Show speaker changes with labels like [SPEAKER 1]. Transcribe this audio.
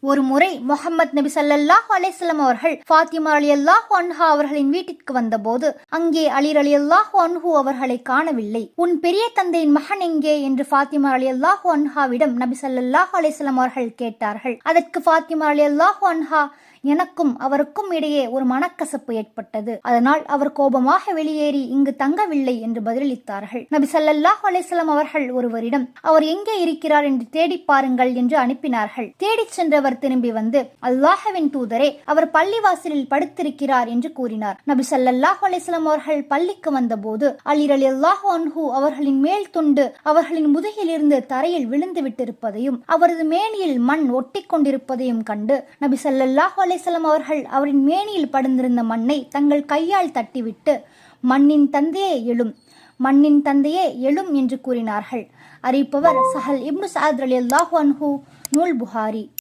[SPEAKER 1] ஒரு முறை முஹம்மது நபி ஸல்லல்லாஹு அலைஹி வஸல்லம் அவர்கள் ஃபாத்திமா ரலியல்லாஹு அன்ஹா அவர்களின் வீட்டிற்கு வந்தபோது அங்கே அலி ரலியல்லாஹு அன்ஹு அவர்களை காணவில்லை. உன் பெரிய தந்தையின் மகன் எங்கே என்று ஃபாத்திமா ரலியல்லாஹு அன்ஹாவிடம் நபி ஸல்லல்லாஹு அலைஹி வஸல்லம் அவர்கள் கேட்டார்கள். அதற்கு ஃபாத்திமா ரலியல்லாஹு அன்ஹா, எனக்கும் அவருக்கும் இடையே ஒரு மனக்கசப்பு ஏற்பட்டது, அதனால் அவர் கோபமாக வெளியேறி இங்கு தங்கவில்லை என்று பதிலளித்தார்கள். நபி ஸல்லல்லாஹு அலைஹி வஸல்லம் அவர்கள் ஒருவரிடம் அவர் எங்கே இருக்கிறார் என்று தேடி பாருங்கள் என்று அனுப்பினார்கள். தேடிச் சென்றவர் திரும்பி வந்து, அல்லாஹ்வின் தூதரே, அவர் பள்ளிவாசலில் படுத்திருக்கிறார் என்று கூறினார். நபி ஸல்லல்லாஹு அலைஹி வஸல்லம் அவர்கள் பள்ளிக்கு வந்தபோது அலி ரலியல்லாஹு அன்ஹு அவர்களின் மேல் துண்டு அவர்களின் முதுகிலிருந்து தரையில் விழுந்து விட்டிருப்பதையும் அவரது மேனியில் மண் ஒட்டி கொண்டிருப்பதையும் கண்டு நபி ஸல்லல்லாஹு அலைஹி வஸல்லம் அவர்கள் அவரின் மேனியில் படுந்திருந்த மண்ணை தங்கள் கையால் தட்டிவிட்டு, மண்ணின் தந்தையே எழும், மண்ணின் தந்தையே எழும் என்று கூறினார்கள். அறிவிப்பவர் சஹல் இப்னு சஅத் ரலியல்லாஹு அன்ஹு, நூல் புகாரி.